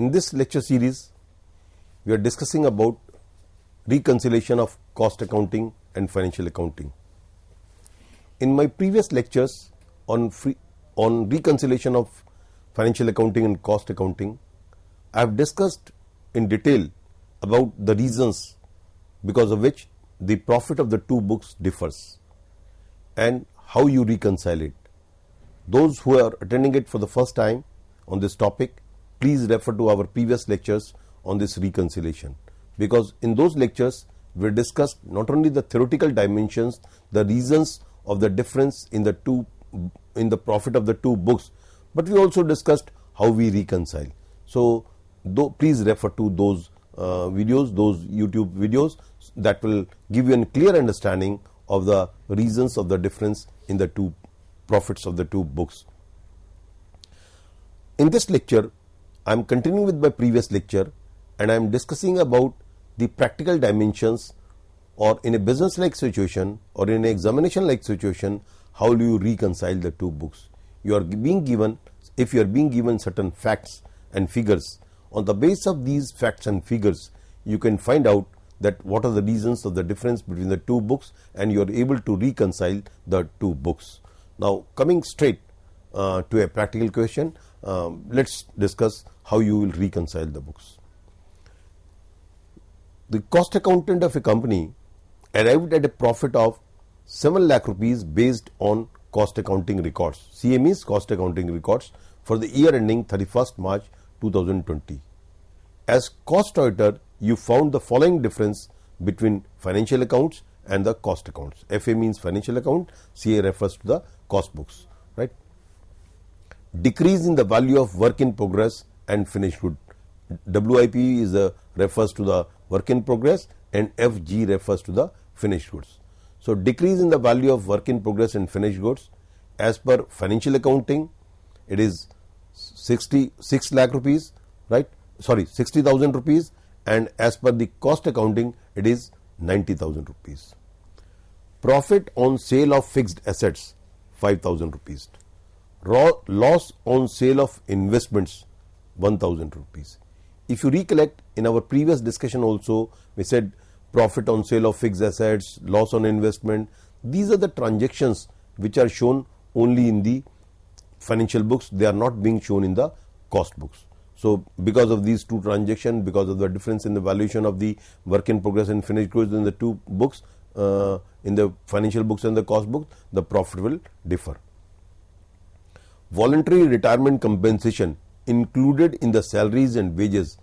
In this lecture series, we are discussing about reconciliation of cost accounting and financial accounting. In my previous lectures on reconciliation of financial accounting and cost accounting, I have discussed in detail about the reasons because of which the profit of the two books differs and how you reconcile it. Those who are attending it for the first time on this topic, please refer to our previous lectures on this reconciliation, because in those lectures we discussed not only the theoretical dimensions, the reasons of the difference in the profit of the two books, but we also discussed how we reconcile. So please refer to those videos, those YouTube videos that will give you a clear understanding of the reasons of the difference in the two profits of the two books. In this lecture, I am continuing with my previous lecture and I am discussing about the practical dimensions, or in a business like situation or in an examination like situation, how do you reconcile the two books. If you are being given certain facts and figures, on the basis of these facts and figures you can find out that what are the reasons of the difference between the two books, and you are able to reconcile the two books. Now, coming straight to a practical question, let's discuss how you will reconcile the books. The cost accountant of a company arrived at a profit of 7 lakh rupees based on cost accounting records. CA means cost accounting records for the year ending 31st March 2020. As cost auditor, you found the following difference between financial accounts and the cost accounts. FA means financial account, CA refers to the cost books, right? Decrease in the value of work in progress and finished good. WIP refers to the work in progress and FG refers to the finished goods. So, decrease in the value of work in progress and finished goods, as per financial accounting it is 66 lakh rupees, right? 60,000 rupees, and as per the cost accounting it is 90,000 rupees. Profit on sale of fixed assets 5,000 rupees. Loss on sale of investments 1,000 rupees. If you recollect, in our previous discussion also we said profit on sale of fixed assets, loss on investment, these are the transactions which are shown only in the financial books, they are not being shown in the cost books. So, because of these two transactions, because of the difference in the valuation of the work in progress and finished goods in the two books, in the financial books and the cost books, the profit will differ. Voluntary retirement compensation included in the salaries and wages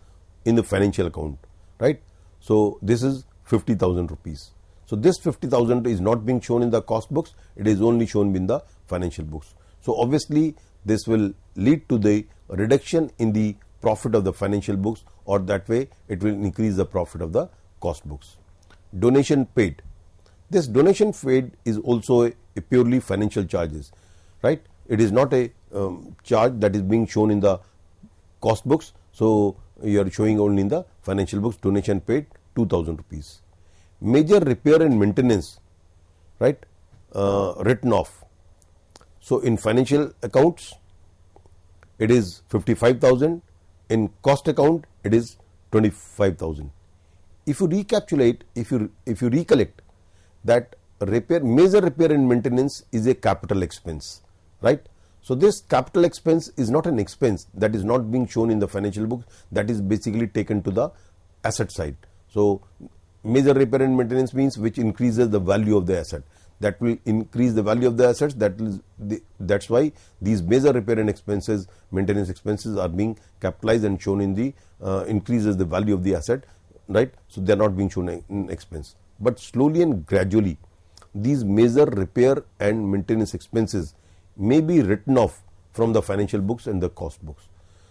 in the financial account, right? So, this is 50,000 rupees. So, this 50,000 is not being shown in the cost books, it is only shown in the financial books. So, obviously this will lead to the reduction in the profit of the financial books, or that way it will increase the profit of the cost books. Donation paid. This donation paid is also a purely financial charges, right? It is not a charge that is being shown in the cost books. So, you are showing only in the financial books. Donation paid 2,000 rupees. Major repair and maintenance, right, written off. So, in financial accounts it is 55,000, in cost account it is 25,000. If you recapitulate, if you recollect that major repair and maintenance is a capital expense, right? So, this capital expense is not an expense that is not being shown in the financial books, that is basically taken to the asset side. So, major repair and maintenance means which increases the value of the asset, that will increase the value of the assets, that's why these major repair and expenses, maintenance expenses are being capitalized and shown in the increases the value of the asset, right? So, they are not being shown in expense, but slowly and gradually these major repair and maintenance expenses may be written off from the financial books and the cost books.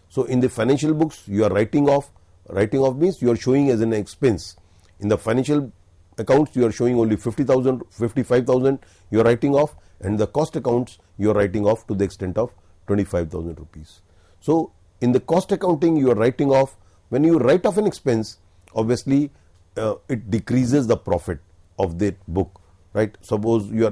So, in the financial books you are writing off means you are showing as an expense. In the financial accounts you are showing only 50,000, 55,000 you are writing off, and the cost accounts you are writing off to the extent of 25,000 rupees. So, in the cost accounting you are writing off, when you write off an expense, obviously it decreases the profit of that book, right? Suppose you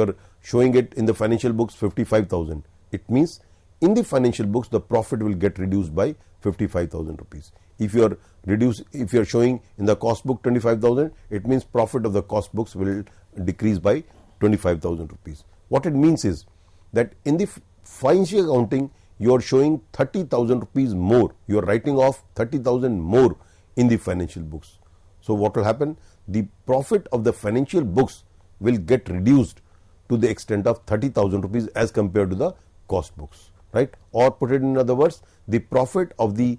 are showing it in the financial books 55,000, it means in the financial books the profit will get reduced by 55,000 rupees. If you are showing in the cost book 25,000, it means profit of the cost books will decrease by 25,000 rupees. What it means is that in the financial accounting, you are showing 30,000 rupees more. You are writing off 30,000 more in the financial books. So what will happen? The profit of the financial books will get reduced to the extent of 30,000 rupees as compared to the cost books, right? Or put it in other words, the profit of the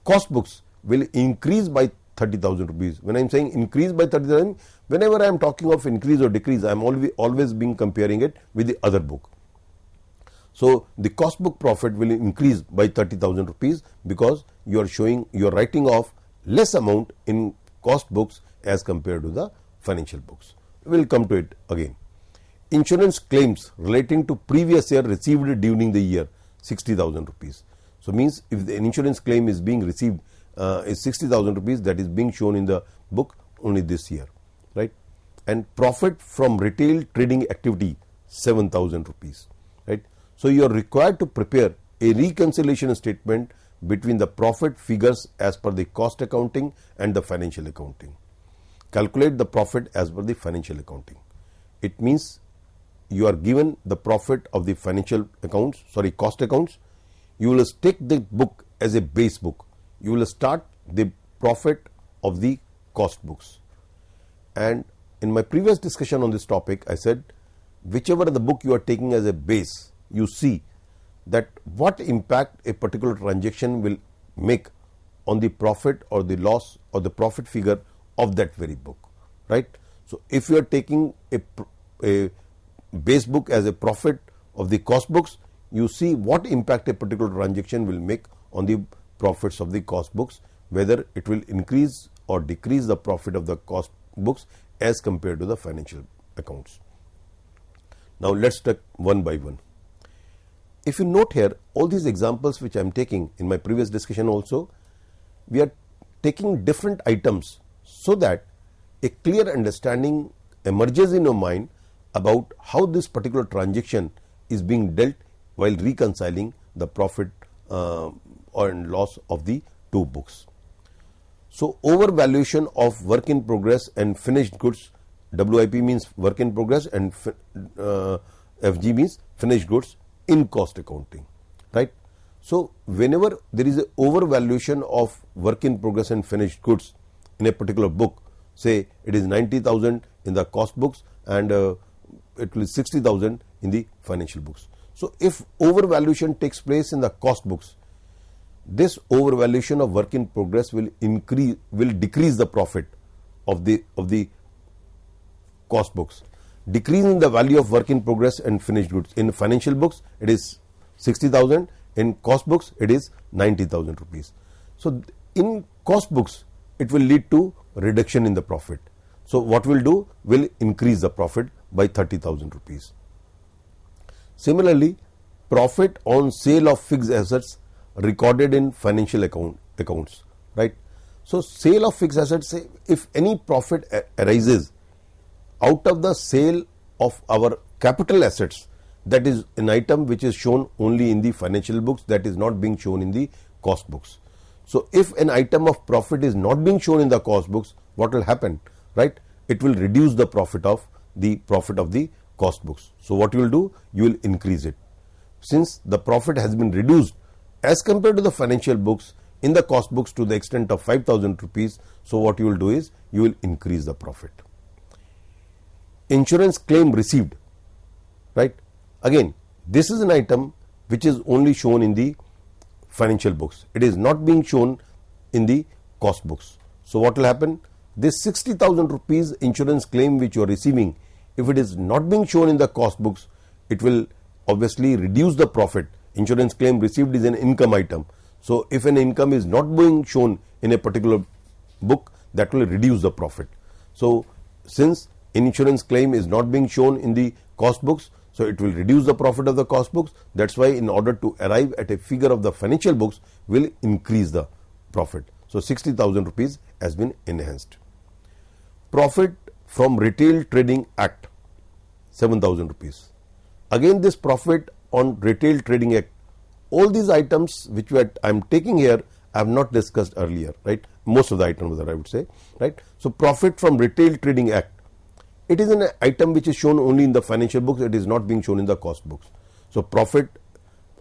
cost books will increase by 30,000 rupees. When I am saying increase by 30,000, whenever I am talking of increase or decrease, I am always being comparing it with the other book. So the cost book profit will increase by 30,000 rupees because you are writing off less amount in cost books as compared to the financial books. We will come to it again. Insurance claims relating to previous year received during the year, 60,000 rupees. So means if the insurance claim is being received is 60,000 rupees, that is being shown in the book only this year, right? And profit from retail trading activity, 7,000 rupees, right? So you are required to prepare a reconciliation statement between the profit figures as per the cost accounting and the financial accounting. Calculate the profit as per the financial accounting. It means you are given the profit of the cost accounts. You will take the book as a base book. You will start the profit of the cost books. And in my previous discussion on this topic, I said whichever the book you are taking as a base, you see that what impact a particular transaction will make on the profit or the loss or the profit figure of that very book, right? So if you are taking a base book as a profit of the cost books, you see what impact a particular transaction will make on the profits of the cost books, whether it will increase or decrease the profit of the cost books as compared to the financial accounts. Now let's take one by one. If you note here, all these examples which I am taking in my previous discussion also, we are taking different items so that a clear understanding emerges in your mind about how this particular transaction is being dealt while reconciling the profit or loss of the two books. So overvaluation of work in progress and finished goods, WIP means work in progress and FG means finished goods in cost accounting, right? So whenever there is a overvaluation of work in progress and finished goods in a particular book, say it is 90,000 in the cost books and it will be 60,000 in the financial books. So if overvaluation takes place in the cost books, this overvaluation of work in progress will decrease the profit of the cost books. Decreasing the value of work in progress and finished goods. In financial books, it is 60,000. In cost books, it is 90,000 rupees. So in cost books, it will lead to reduction in the profit. So what we'll do, will increase the profit by 30,000 rupees. Similarly, profit on sale of fixed assets recorded in financial accounts, right? So sale of fixed assets, if any profit arises out of the sale of our capital assets, that is an item which is shown only in the financial books, that is not being shown in the cost books. So if an item of profit is not being shown in the cost books, what will happen, right? It will reduce the profit of the cost books. So what you will do, you will increase it. Since the profit has been reduced as compared to the financial books in the cost books to the extent of 5,000 rupees, so what you will do is you will increase the profit. Insurance claim received, right? Again, this is an item which is only shown in the financial books. It is not being shown in the cost books. So what will happen? This 60,000 rupees insurance claim which you are receiving, if it is not being shown in the cost books, it will obviously reduce the profit. Insurance claim received is an income item. So if an income is not being shown in a particular book, that will reduce the profit. So since insurance claim is not being shown in the cost books, so it will reduce the profit of the cost books. That's why in order to arrive at a figure of the financial books, will increase the profit. So 60,000 rupees has been enhanced. Profit from Retail Trading Act, 7,000 rupees. Again, this profit on Retail Trading Act, all these items which I am taking here I have not discussed earlier, right? Most of the items that I would say, right? So profit from Retail Trading Act, it is an item which is shown only in the financial books. It is not being shown in the cost books. So profit,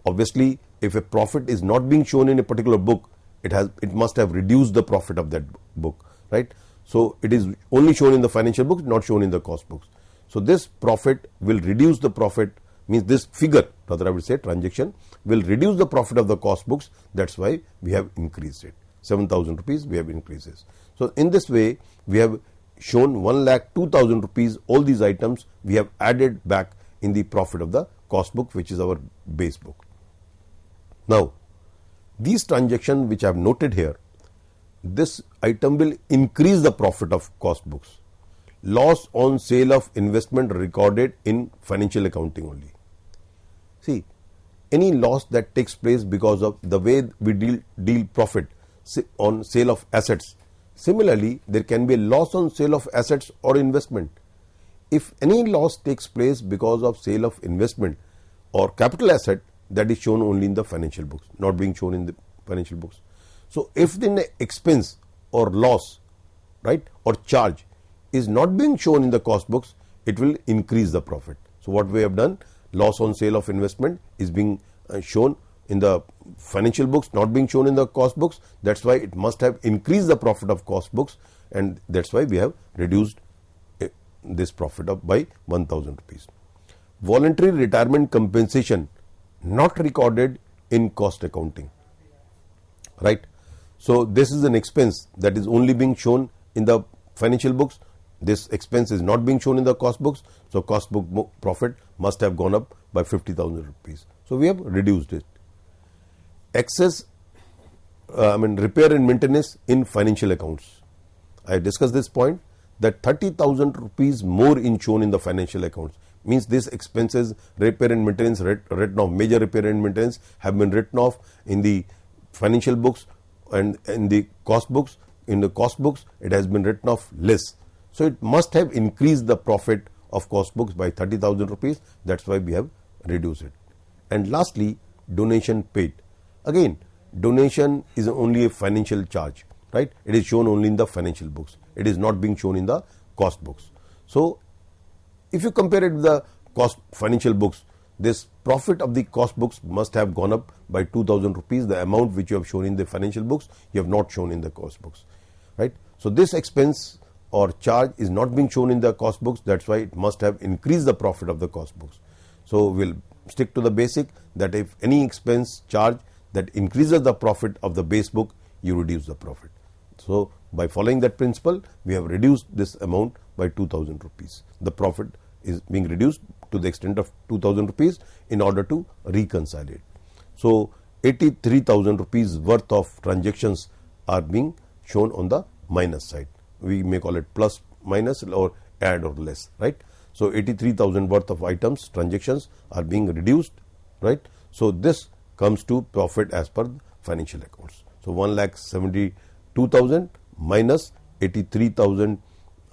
obviously, if a profit is not being shown in a particular book, it must have reduced the profit of that book, right? So it is only shown in the financial books, not shown in the cost books. So this profit will reduce the profit, means this figure, rather I would say transaction, will reduce the profit of the cost books. That's why we have increased it. 7,000 rupees we have increases. So in this way, we have shown 1,02,000 rupees. All these items we have added back in the profit of the cost book, which is our base book. Now, these transactions which I have noted here, this item will increase the profit of cost books. Loss on sale of investment recorded in financial accounting only. See, any loss that takes place because of the way we deal profit on sale of assets. Similarly, there can be a loss on sale of assets or investment. If any loss takes place because of sale of investment or capital asset, that is shown only in the financial books, not being shown in the financial books. So if the expense or loss, right, or charge is not being shown in the cost books, it will increase the profit. So what we have done, loss on sale of investment is being shown in the financial books, not being shown in the cost books. That's why it must have increased the profit of cost books, and that's why we have reduced this profit up by 1,000 rupees. Voluntary retirement compensation not recorded in cost accounting, right? So this is an expense that is only being shown in the financial books. This expense is not being shown in the cost books. So cost book profit must have gone up by 50,000 rupees. So we have reduced it. Excess, repair and maintenance in financial accounts. I discussed this point that 30,000 rupees more in shown in the financial accounts means this expenses, repair and maintenance written off, major repair and maintenance have been written off in the financial books, and in the cost books. In the cost books, it has been written off less. So it must have increased the profit of cost books by 30,000 rupees. That's why we have reduced it. And lastly, donation paid. Again, donation is only a financial charge, right? It is shown only in the financial books. It is not being shown in the cost books. So if you compare it with the cost financial books, this profit of the cost books must have gone up by 2,000 rupees. The amount which you have shown in the financial books, you have not shown in the cost books, right? So this expense or charge is not being shown in the cost books. That's why it must have increased the profit of the cost books. So we'll stick to the basic that if any expense charge that increases the profit of the base book, you reduce the profit. So by following that principle, we have reduced this amount by 2,000 rupees. The profit is being reduced to the extent of 2,000 rupees in order to reconcile it. So 83,000 rupees worth of transactions are being shown on the minus side. We may call it plus, minus, or add or less, right? So 83,000 worth of items, transactions are being reduced, right? So this comes to profit as per financial accounts. So 1,72,000 minus 83,000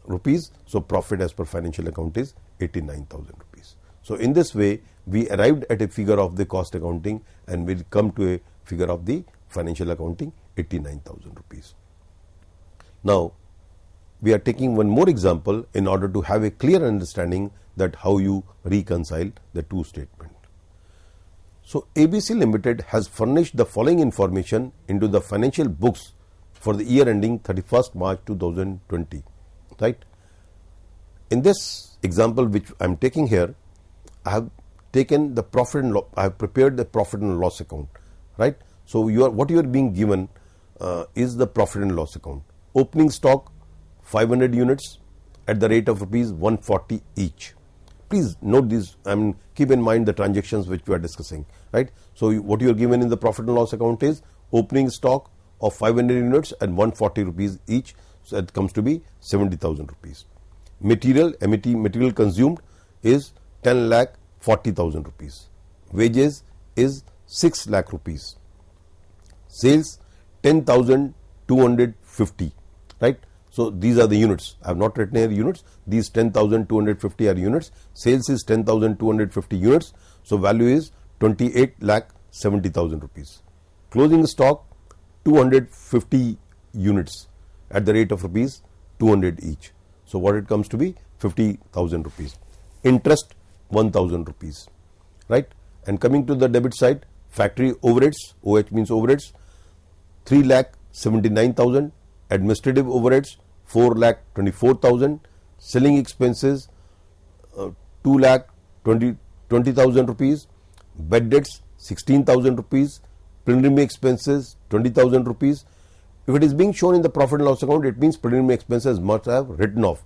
rupees. So profit as per financial account is 89,000 rupees. So in this way, we arrived at a figure of the cost accounting and we come to a figure of the financial accounting, 89,000 rupees. Now, we are taking one more example in order to have a clear understanding that how you reconcile the two statements. So ABC Limited has furnished the following information into the financial books for the year ending 31st March 2020, right? In this example which I am taking here, I have taken the profit and loss. I have prepared the profit and loss account, right? So what you are being given is the profit and loss account. Opening stock 500 units at the rate of rupees 140 each. Please note these, keep in mind the transactions which we are discussing, right? So what you are given in the profit and loss account is opening stock of 500 units at 140 rupees each. So that comes to be 70,000 rupees. Material consumed is 10,40,000 rupees. Wages is 6 lakh rupees. Sales 10,250, right? So these are the units. I have not written here units. These 10,250 are units. Sales is 10,250 units. So value is 28,70,000 rupees. Closing stock 250 units at the rate of rupees 200 each. So what it comes to be 50,000 rupees. Interest 1,000 rupees, right? And coming to the debit side, factory overheads, OH means overheads, 3,79,000, administrative overheads 4,24,000, selling expenses 2,20,000 rupees, bad debts 16,000 rupees, preliminary expenses 20,000 rupees. If it is being shown in the profit and loss account, it means preliminary expenses must have written off,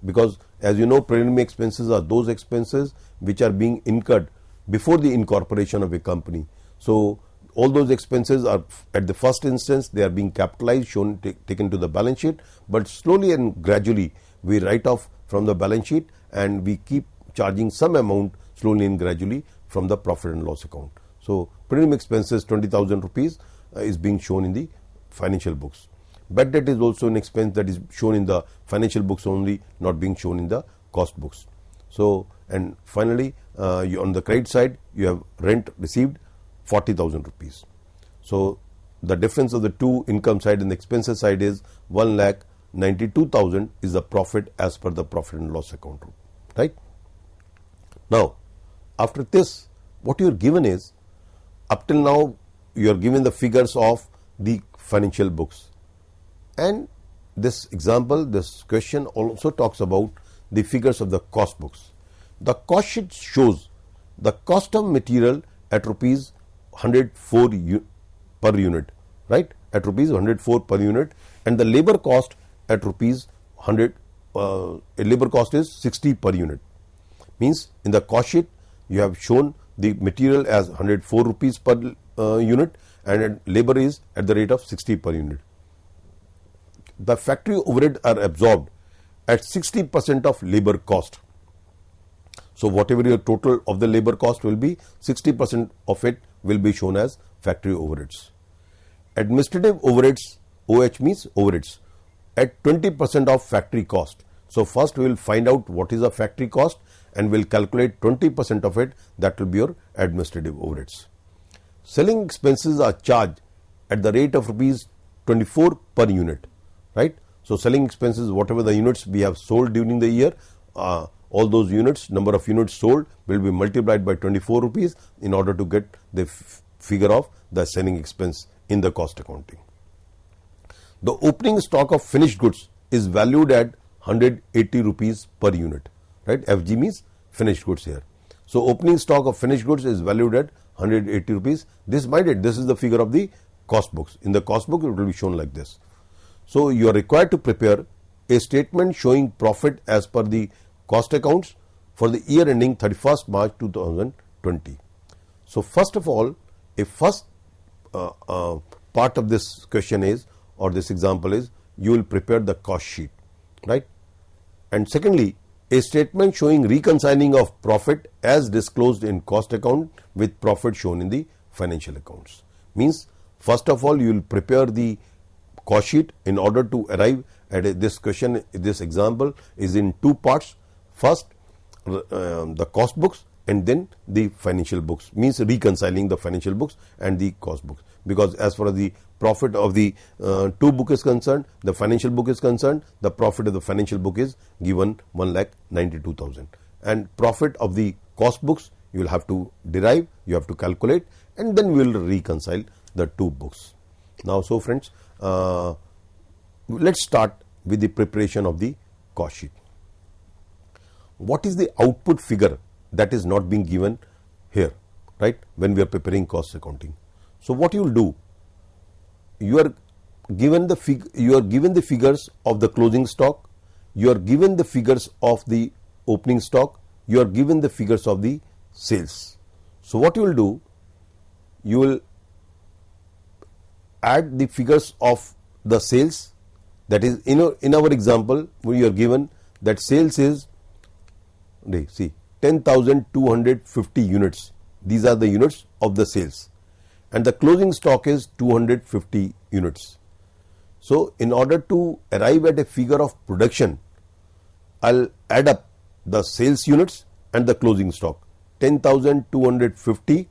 because as you know, preliminary expenses are those expenses which are being incurred before the incorporation of a company. So all those expenses are at the first instance they are being capitalized, shown, taken to the balance sheet, but slowly and gradually we write off from the balance sheet and we keep charging some amount slowly and gradually from the profit and loss account. So preliminary expenses 20,000 rupees is being shown in the financial books. Bad debt is also an expense that is shown in the financial books only, not being shown in the cost books. So, and finally on the credit side you have rent received 40,000 rupees. So the difference of the two income side and the expenses side is 1,92,000 is the profit as per the profit and loss account, right? Now after this, what you are given is, up till now you are given the figures of the financial books, and this example, this question also talks about the figures of the cost books. The cost sheet shows the cost of material at rupees 104 per unit, right, at rupees 104 per unit, and the labor cost at rupees 100, labor cost is 60 per unit. Means in the cost sheet you have shown the material as 104 rupees per unit and labor is at the rate of 60 per unit. The factory overhead are absorbed at 60% of labor cost. So whatever your total of the labor cost will be, 60% of it will be shown as factory overheads. Administrative overheads, OH means overheads, at 20% of factory cost. So first we will find out what is the factory cost and will calculate 20% of it, that will be your administrative overheads. Selling expenses are charged at the rate of rupees 24 per unit, right? So selling expenses, whatever the units we have sold during the year, all those units, number of units sold will be multiplied by 24 rupees in order to get the figure of the selling expense in the cost accounting. The opening stock of finished goods is valued at 180 rupees per unit, right? FG means finished goods here. So opening stock of finished goods is valued at 180 rupees. This is the figure of the cost books. In the cost book it will be shown like this. So you are required to prepare a statement showing profit as per the cost accounts for the year ending 31st March 2020. So first of all, a first part of this question is, or this example is, you will prepare the cost sheet, right? And secondly, a statement showing reconciling of profit as disclosed in cost account with profit shown in the financial accounts. Means first of all you will prepare the cost sheet in order to arrive at this question. This example is in two parts. First the cost books and then the financial books, means reconciling the financial books and the cost books, because as far as the profit of the two book is concerned, the financial book is concerned, the profit of the financial book is given 1,92,000, and profit of the cost books you will have to derive, you have to calculate, and then we will reconcile the two books. Now, so friends, let's start with the preparation of the cost sheet. What is the output figure that is not being given here, right, when we are preparing cost accounting? So what you will do, you are given the figures of the closing stock, you are given the figures of the opening stock, you are given the figures of the sales. So what you will do, you will add the figures of the sales, that is in our example we are given that sales is, see, 10,250 units. These are the units of the sales, and the closing stock is 250 units. So in order to arrive at a figure of production, I'll add up the sales units and the closing stock, 10,250,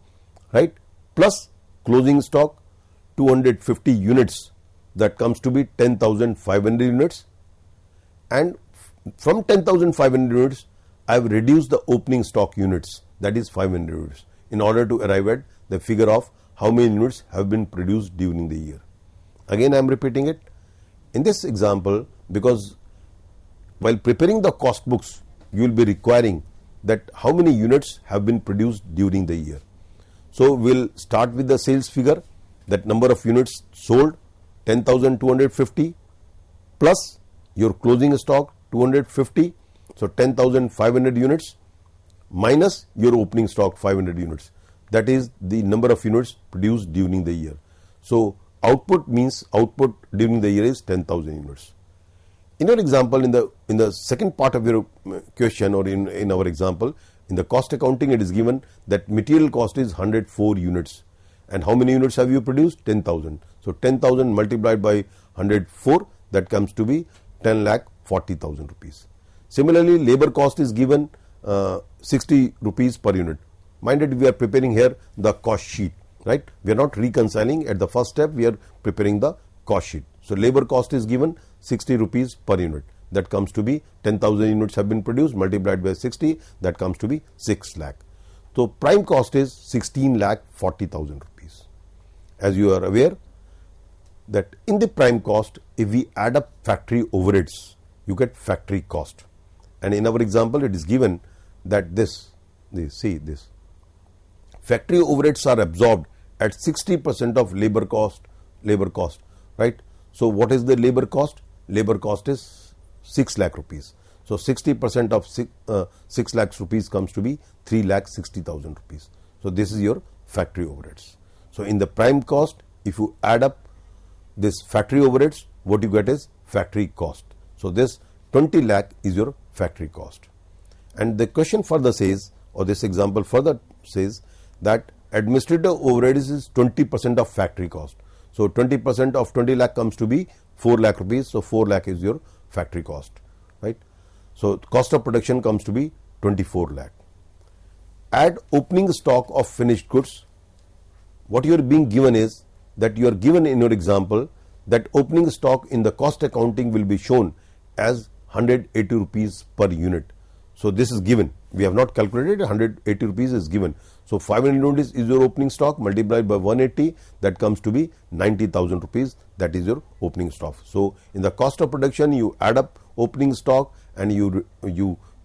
right, plus closing stock 250 units, that comes to be 10,500 units, and from 10,500 units I have reduced the opening stock units, that is 500 units, in order to arrive at the figure of how many units have been produced during the year. Again I am repeating it. In this example, because while preparing the cost books you will be requiring that how many units have been produced during the year. So we will start with the sales figure, that number of units sold 10,250 plus your closing stock 250, so 10,500 units minus your opening stock 500 units, that is the number of units produced during the year. So output means output during the year is 10,000 units. In your example, in the second part of your question, or in our example, in the cost accounting it is given that material cost is 104 units, and how many units have you produced? 10,000. So 10,000 multiplied by 104, that comes to be 10,40,000 rupees. Similarly, labor cost is given 60 rupees per unit. Minded, we are preparing here the cost sheet, right? We are not reconciling at the first step, we are preparing the cost sheet. So labor cost is given 60 rupees per unit, that comes to be 10,000 units have been produced, multiplied by 60, that comes to be 6 lakh. So prime cost is 16,40,000 rupees. As you are aware that in the prime cost, if we add up factory overheads, you get factory cost, and in our example it is given that this factory overheads are absorbed at 60% of labor cost, right? So what is the labor cost? Labor cost is 6 lakh rupees. So 60% of 6 lakhs rupees comes to be 3,60,000 rupees. So this is your factory overheads. So in the prime cost, if you add up this factory overheads, what you get is factory cost. So this 20 lakh is your factory cost. And the question further says, or this example further says, that administrative overheads is 20% of factory cost. So 20% of 20 lakh comes to be 4 lakh rupees. So 4 lakh is your factory cost, right? So cost of production comes to be 24 lakh. Add opening stock of finished goods. What you are being given is that you are given in your example that opening stock in the cost accounting will be shown as 180 rupees per unit. So this is given. We have not calculated, 180 rupees is given. So 500 units is your opening stock, multiplied by 180, that comes to be 90,000 rupees, that is your opening stock. So in the cost of production you add up opening stock and you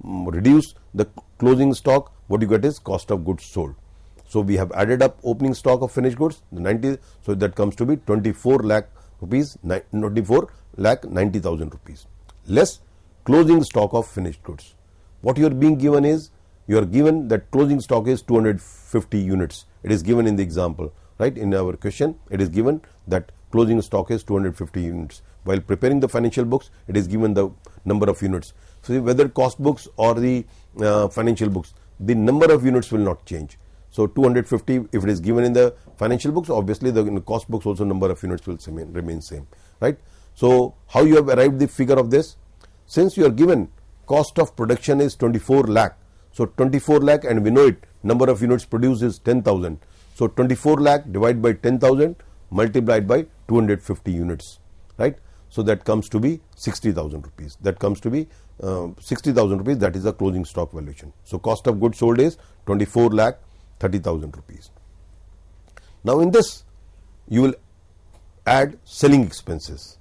reduce the closing stock, what you get is cost of goods sold. So we have added up opening stock of finished goods, 90, so that comes to be 24 lakh rupees, 24 lakh 90,000 rupees, less closing stock of finished goods. What you are being given is, you are given that closing stock is 250 units. It is given in the example, right? In our question, it is given that closing stock is 250 units. While preparing the financial books, it is given the number of units. So whether cost books or the financial books, the number of units will not change. So 250, if it is given in the financial books, obviously in the cost books also number of units will remain same, right? So how you have arrived the figure of this? Since you are given cost of production is 24 lakh, so 24 lakh, and we know it, number of units produced is 10,000. So 24 lakh divided by 10,000 multiplied by 250 units, right? So that comes to be 60,000 rupees. That comes to be 60,000 rupees. That is the closing stock valuation. So cost of goods sold is 24 lakh 30,000 rupees. Now in this you will add selling expenses.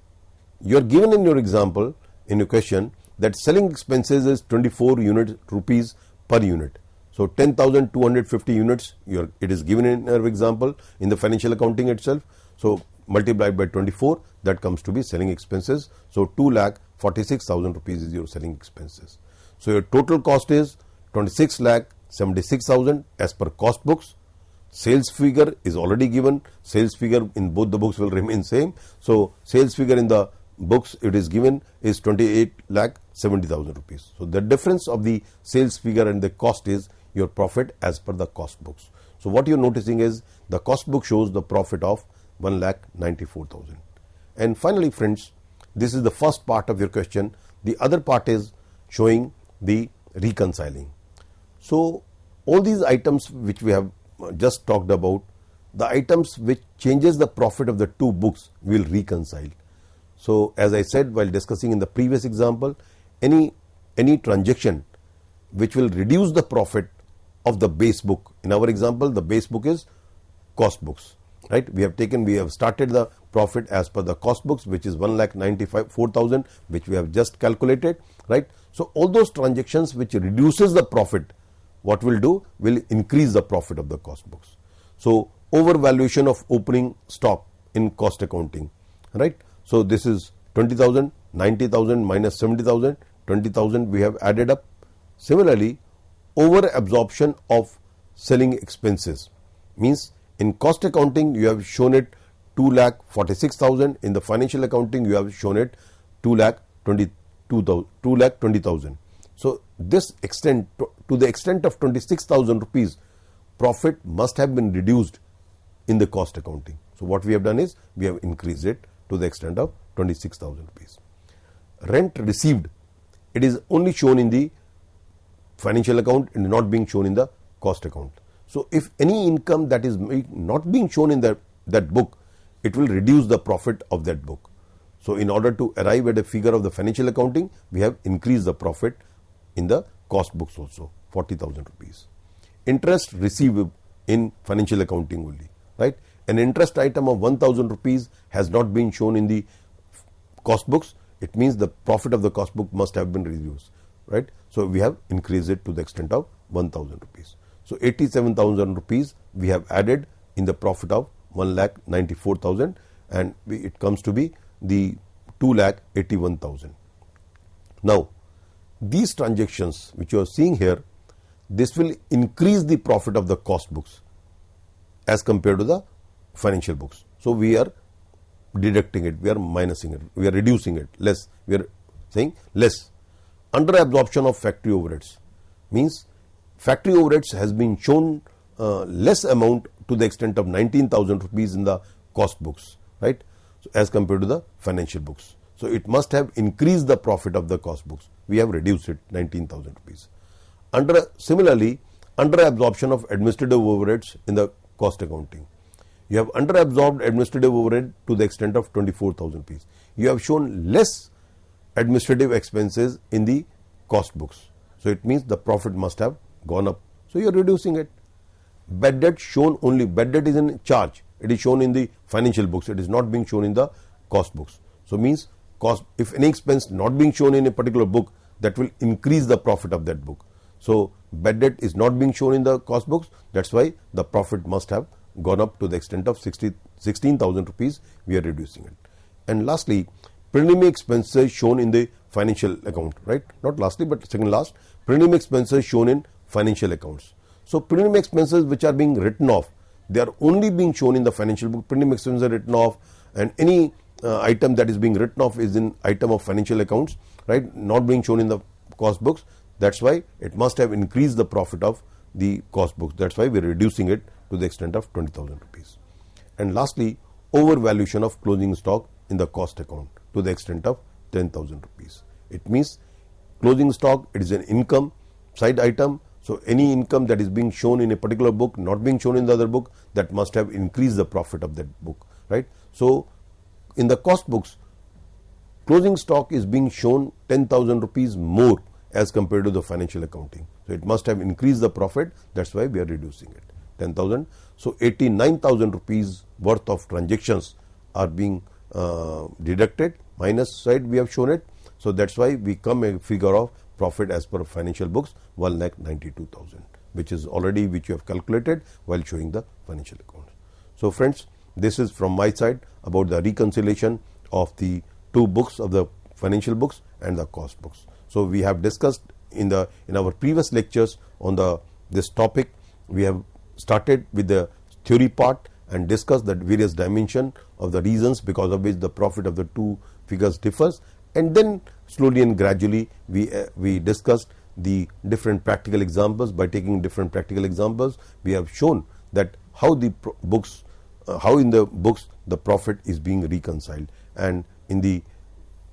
You are given in your example, in your question, that selling expenses is 24 rupees per unit. So 10,250 units, it is given in our example in the financial accounting itself. So multiplied by 24, that comes to be selling expenses. So 2,46,000 rupees is your selling expenses. So your total cost is 26,76,000 as per cost books. Sales figure is already given. Sales figure in both the books will remain same. So sales figure in the books it is given is 28,70,000 rupees. So the difference of the sales figure and the cost is your profit as per the cost books. So what you are noticing is the cost book shows the profit of 1,94,000. And finally friends, this is the first part of your question. The other part is showing the reconciling. So all these items which we have just talked about, the items which changes the profit of the two books will reconcile. So as I said while discussing in the previous example, any transaction which will reduce the profit of the base book. In our example, the base book is cost books, right? We have started the profit as per the cost books, which is 1,94,000, which we have just calculated, right? So all those transactions which reduces the profit, what will do, will increase the profit of the cost books. So overvaluation of opening stock in cost accounting, right? So this is 20,000, 90,000 minus 70,000, 20,000 we have added up. Similarly, over absorption of selling expenses means in cost accounting you have shown it 2,46,000, in the financial accounting you have shown it 2,20,000. So this extent, to the extent of 26,000 rupees, profit must have been reduced in the cost accounting. So what we have done is we have increased it to the extent of 26,000 rupees. Rent received, it is only shown in the financial account and not being shown in the cost account. So if any income that is not being shown in that book, it will reduce the profit of that book. So in order to arrive at a figure of the financial accounting, we have increased the profit in the cost books also, 40,000 rupees. Interest received in financial accounting only, right? An interest item of 1,000 rupees has not been shown in the cost books. It means the profit of the cost book must have been reduced, right? So we have increased it to the extent of 1,000 rupees. So 87,000 rupees we have added in the profit of 1,94,000, and it comes to be the 2,81,000. Now these transactions which you are seeing here, this will increase the profit of the cost books as compared to the financial books. So we are deducting it, we are minusing it, we are reducing it, less, we are saying less. Under absorption of factory overheads means factory overheads has been shown less amount to the extent of 19,000 rupees in the cost books, right? So as compared to the financial books. So it must have increased the profit of the cost books. We have reduced it 19,000 rupees. Similarly, under absorption of administrative overheads in the cost accounting. You have under absorbed administrative overhead to the extent of 24,000 rupees. You have shown less administrative expenses in the cost books. So it means the profit must have gone up. So you are reducing it. Bad debt shown only, bad debt is in charge. It is shown in the financial books. It is not being shown in the cost books. So means cost, if any expense not being shown in a particular book, that will increase the profit of that book. So bad debt is not being shown in the cost books. That's why the profit must have gone up to the extent of 16,000 rupees. We are reducing it. And lastly, preliminary expenses shown in the financial account, right? Not lastly, but second last, preliminary expenses shown in financial accounts. So preliminary expenses which are being written off, they are only being shown in the financial book. Preliminary expenses are written off, and any item that is being written off is in item of financial accounts, right? Not being shown in the cost books. That's why it must have increased the profit of the cost books. That's why we are reducing it to the extent of 20,000 rupees. And lastly, overvaluation of closing stock in the cost account to the extent of 10,000 rupees. It means closing stock, it is an income side item. So any income that is being shown in a particular book, not being shown in the other book, that must have increased the profit of that book, right? So in the cost books, closing stock is being shown 10,000 rupees more as compared to the financial accounting. So it must have increased the profit. That's why we are reducing it 10,000. So 89,000 rupees worth of transactions are being deducted. Minus side we have shown it. So that's why we come a figure of profit as per financial books 1,92,000, which is already which you have calculated while showing the financial accounts. So friends, this is from my side about the reconciliation of the two books of the financial books and the cost books. So we have discussed in our previous lectures on this topic. We have started with the theory part and discussed the various dimension of the reasons because of which the profit of the two figures differs, and then slowly and gradually we discussed the different practical examples. By taking different practical examples, we have shown that how in the books the profit is being reconciled, and in the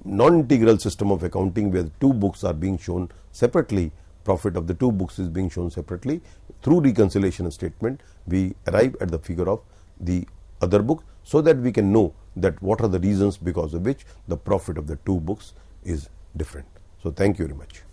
non-integral system of accounting where two books are being shown separately, profit of the two books is being shown separately, through reconciliation statement we arrive at the figure of the other book, so that we can know that what are the reasons because of which the profit of the two books is different. So thank you very much.